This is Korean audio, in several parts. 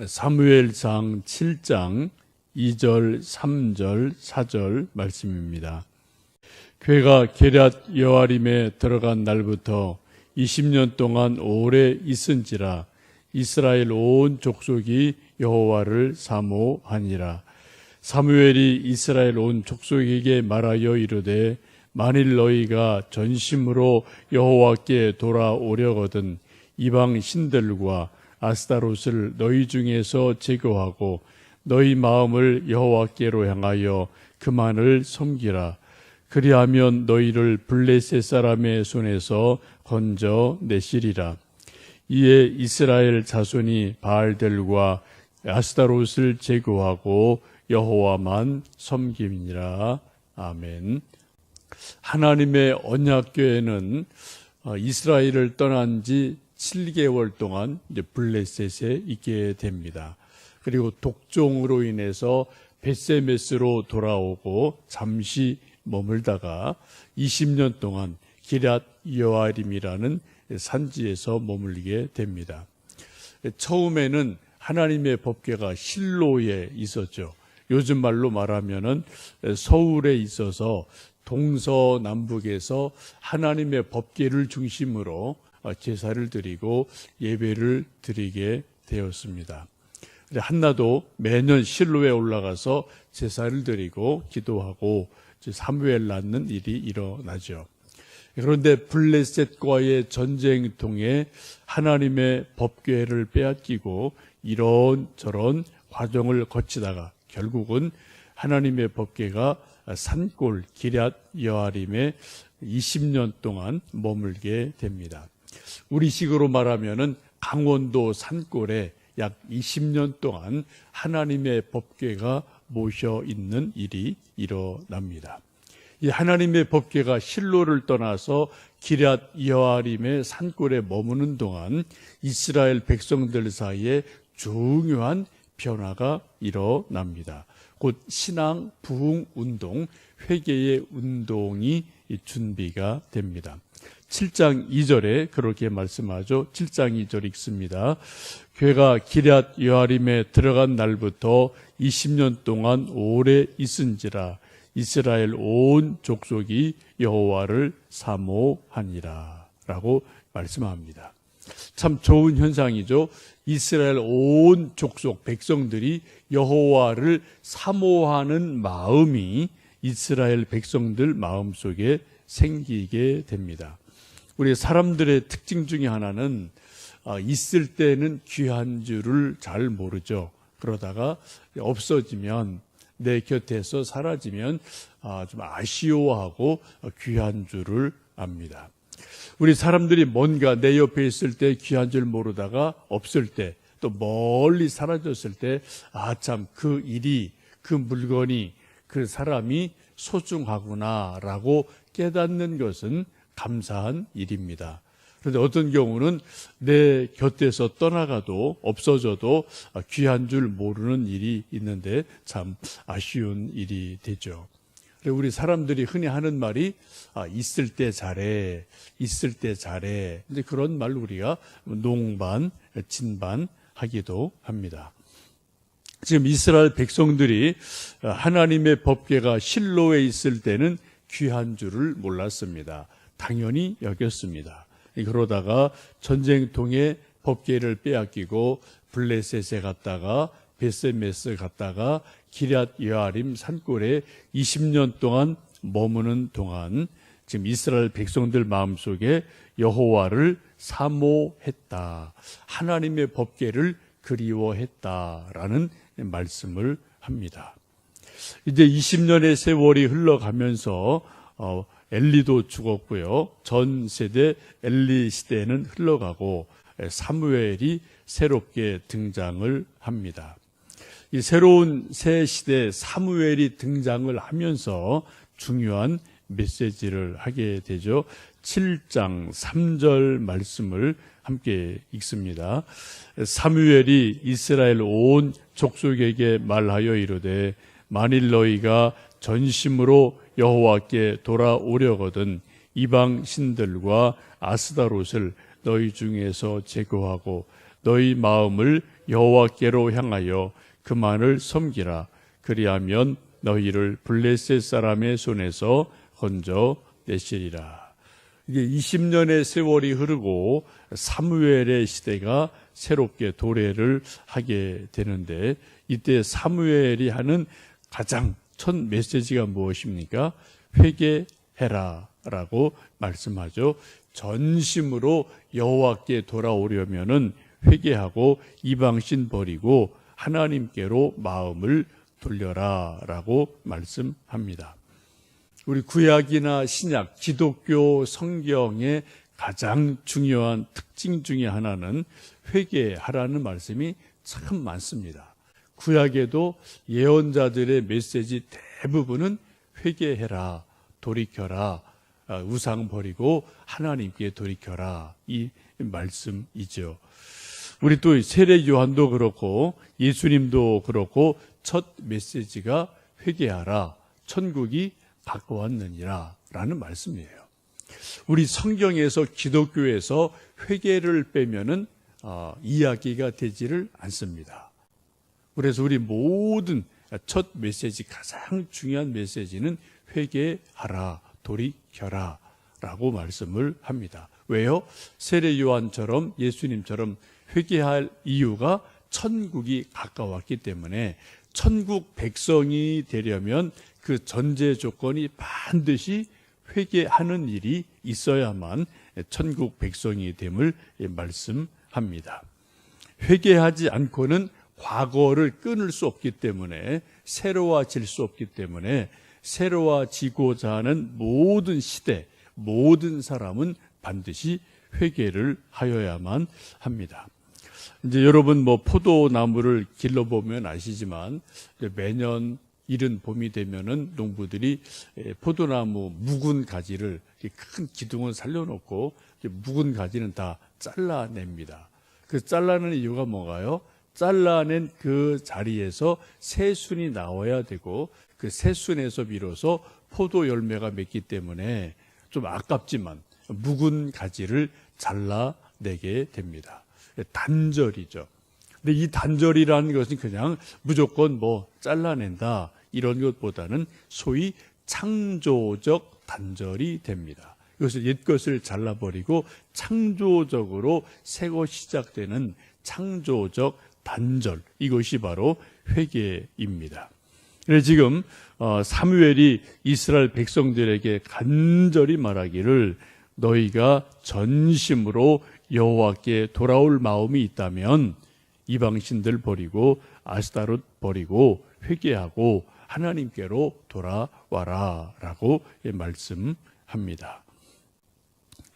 사무엘상 7장 2절, 3절, 4절 말씀입니다. 그가 기럇 여아림에 들어간 날부터 20년 동안 오래 있은지라 이스라엘 온 족속이 여호와를 사모하니라. 사무엘이 이스라엘 온 족속에게 말하여 이르되 만일 너희가 전심으로 여호와께 돌아오려거든 이방 신들과 아스타롯을 너희 중에서 제거하고 너희 마음을 여호와께로 향하여 그만을 섬기라. 그리하면 너희를 블레셋 사람의 손에서 건져 내시리라. 이에 이스라엘 자손이 바알들과 아스타롯을 제거하고 여호와만 섬김이니라. 아멘. 하나님의 언약궤는 이스라엘을 떠난 지 7개월 동안 이제 블레셋에 있게 됩니다. 그리고 독종으로 인해서 벳세메스로 돌아오고 잠시 머물다가 20년 동안 기럇 여아림이라는 산지에서 머물게 됩니다. 처음에는 하나님의 법궤가 실로에 있었죠. 요즘 말로 말하면은 서울에 있어서 동서남북에서 하나님의 법궤를 중심으로 제사를 드리고 예배를 드리게 되었습니다. 한나도 매년 실로에 올라가서 제사를 드리고 기도하고 사무엘 낳는 일이 일어나죠. 그런데 블레셋과의 전쟁 통해 하나님의 법궤를 빼앗기고 이런저런 과정을 거치다가 결국은 하나님의 법궤가 산골 기럇 여아림에 20년 동안 머물게 됩니다. 우리식으로 말하면은 강원도 산골에 약 20년 동안 하나님의 법궤가 모셔 있는 일이 일어납니다. 이 하나님의 법궤가 실로를 떠나서 기럇 여아림의 산골에 머무는 동안 이스라엘 백성들 사이에 중요한 변화가 일어납니다. 곧 신앙 부흥 운동, 회개의 운동이 준비가 됩니다. 7장 2절에 그렇게 말씀하죠. 7장 2절 읽습니다. 그가 기럇 여아림에 들어간 날부터 20년 동안 오래 있은지라 이스라엘 온 족속이 여호와를 사모하니라 라고 말씀합니다. 참 좋은 현상이죠. 이스라엘 온 족속 백성들이 여호와를 사모하는 마음이 이스라엘 백성들 마음속에 생기게 됩니다. 우리 사람들의 특징 중에 하나는 있을 때는 귀한 줄을 잘 모르죠. 그러다가 없어지면 내 곁에서 사라지면 좀 아쉬워하고 귀한 줄을 압니다. 우리 사람들이 뭔가 내 옆에 있을 때 귀한 줄 모르다가 없을 때 또 멀리 사라졌을 때 참 그 일이 그 물건이 그 사람이 소중하구나라고 깨닫는 것은 감사한 일입니다. 그런데 어떤 경우는 내 곁에서 떠나가도 없어져도 귀한 줄 모르는 일이 있는데 참 아쉬운 일이 되죠. 우리 사람들이 흔히 하는 말이 있을 때 잘해, 있을 때 잘해. 근데 그런 말 우리가 농반, 진반 하기도 합니다. 지금 이스라엘 백성들이 하나님의 법궤가 실로에 있을 때는 귀한 줄을 몰랐습니다. 당연히 여겼습니다. 그러다가 전쟁통에 법궤를 빼앗기고 블레셋에 갔다가 벳세메스 갔다가 기럇 여아림 산골에 20년 동안 머무는 동안 지금 이스라엘 백성들 마음속에 여호와를 사모했다. 하나님의 법궤를 그리워했다라는 말씀을 합니다. 이제 20년의 세월이 흘러가면서 엘리도 죽었고요. 전 세대 엘리 시대는 흘러가고 사무엘이 새롭게 등장을 합니다. 이 새로운 새 시대 사무엘이 등장을 하면서 중요한 메시지를 하게 되죠. 7장 3절 말씀을 함께 읽습니다. 사무엘이 이스라엘 온 족속에게 말하여 이르되 만일 너희가 전심으로 여호와께 돌아오려거든 이방 신들과 아스다롯을 너희 중에서 제거하고 너희 마음을 여호와께로 향하여 그만을 섬기라. 그리하면 너희를 블레셋 사람의 손에서 건져내시리라. 이게 20년의 세월이 흐르고 사무엘의 시대가 새롭게 도래를 하게 되는데, 이때 사무엘이 하는 가장 첫 메시지가 무엇입니까? 회개해라 라고 말씀하죠. 전심으로 여호와께 돌아오려면은 회개하고 이방신 버리고 하나님께로 마음을 돌려라 라고 말씀합니다. 우리 구약이나 신약, 기독교 성경의 가장 중요한 특징 중에 하나는 회개하라는 말씀이 참 많습니다. 구약에도 예언자들의 메시지 대부분은 회개해라, 돌이켜라, 우상 버리고 하나님께 돌이켜라, 이 말씀이죠. 우리 또 세례 요한도 그렇고 예수님도 그렇고 첫 메시지가 회개하라, 천국이 가까웠느니라 라는 말씀이에요. 우리 성경에서, 기독교에서 회개를 빼면은 이야기가 되지를 않습니다. 그래서 우리 모든 첫 메시지, 가장 중요한 메시지는 회개하라, 돌이켜라 라고 말씀을 합니다. 왜요? 세례 요한처럼, 예수님처럼 회개할 이유가 천국이 가까웠기 때문에, 천국 백성이 되려면 그 전제 조건이 반드시 회개하는 일이 있어야만 천국 백성이 됨을 말씀합니다. 회개하지 않고는 과거를 끊을 수 없기 때문에, 새로워질 수 없기 때문에, 새로워지고자 하는 모든 시대, 모든 사람은 반드시 회개를 하여야만 합니다. 이제 여러분 포도나무를 길러보면 아시지만, 매년 이른 봄이 되면은 농부들이 포도나무 묵은 가지를, 큰 기둥을 살려놓고 묵은 가지는 다 잘라냅니다. 그 잘라내는 이유가 뭔가요? 잘라낸 그 자리에서 새순이 나와야 되고, 그 새순에서 비로소 포도 열매가 맺기 때문에 좀 아깝지만 묵은 가지를 잘라내게 됩니다. 단절이죠. 근데 이 단절이라는 것은 그냥 무조건 잘라낸다 이런 것보다는 소위 창조적 단절이 됩니다. 이것을 옛 것을 잘라버리고 창조적으로 새거 시작되는 창조적 단절, 이것이 바로 회개입니다. 그래서 지금 사무엘이 이스라엘 백성들에게 간절히 말하기를, 너희가 전심으로 여호와께 돌아올 마음이 있다면 이방신들 버리고 아스타롯 버리고 회개하고 하나님께로 돌아와라 라고 말씀합니다.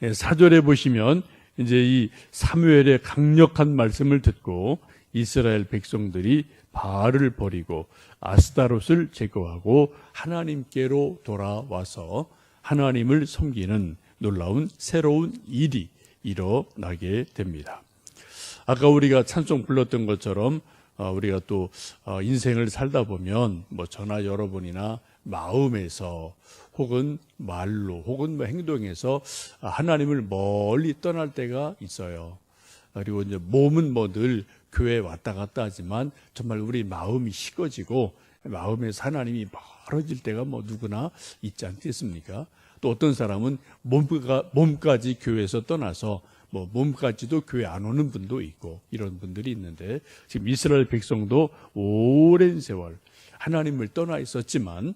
4절에 보시면 이제 이 사무엘의 강력한 말씀을 듣고 이스라엘 백성들이 바알을 버리고 아스타롯을 제거하고 하나님께로 돌아와서 하나님을 섬기는 놀라운 새로운 일이 일어나게 됩니다. 아까 우리가 찬송 불렀던 것처럼 우리가 또 인생을 살다 보면 전화 여러 번이나 마음에서 혹은 말로 혹은 행동에서 하나님을 멀리 떠날 때가 있어요. 그리고 이제 몸은 늘 교회에 왔다 갔다 하지만 정말 우리 마음이 식어지고 마음에서 하나님이 멀어질 때가 누구나 있지 않겠습니까? 또 어떤 사람은 몸까지 교회에서 떠나서 몸까지도 교회 안 오는 분도 있고, 이런 분들이 있는데, 지금 이스라엘 백성도 오랜 세월 하나님을 떠나 있었지만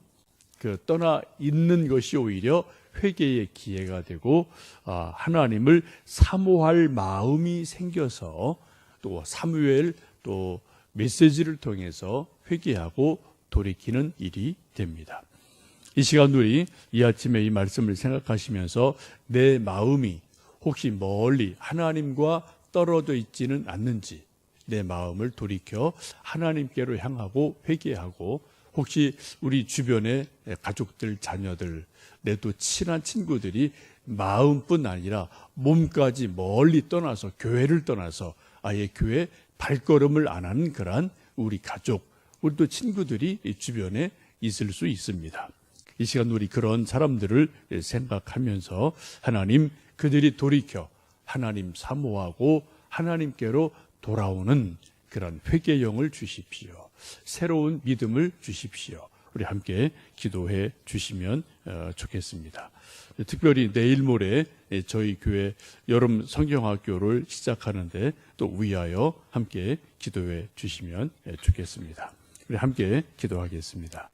그 떠나 있는 것이 오히려 회개의 기회가 되고 하나님을 사모할 마음이 생겨서 또 사무엘 또 메시지를 통해서 회개하고 돌이키는 일이 됩니다. 이 시간 우리 이 아침에 이 말씀을 생각하시면서 내 마음이 혹시 멀리 하나님과 떨어져 있지는 않는지 내 마음을 돌이켜 하나님께로 향하고 회개하고, 혹시 우리 주변의 가족들, 자녀들, 내 또 친한 친구들이 마음뿐 아니라 몸까지 멀리 떠나서, 교회를 떠나서 아예 교회 발걸음을 안 하는 그러한 우리 가족, 우리 또 친구들이 주변에 있을 수 있습니다. 이 시간 우리 그런 사람들을 생각하면서 하나님, 그들이 돌이켜 하나님 사모하고 하나님께로 돌아오는 그런 회개형을 주십시오. 새로운 믿음을 주십시오. 우리 함께 기도해 주시면 좋겠습니다. 특별히 내일 모레 저희 교회 여름 성경학교를 시작하는데 또 위하여 함께 기도해 주시면 좋겠습니다. 우리 함께 기도하겠습니다.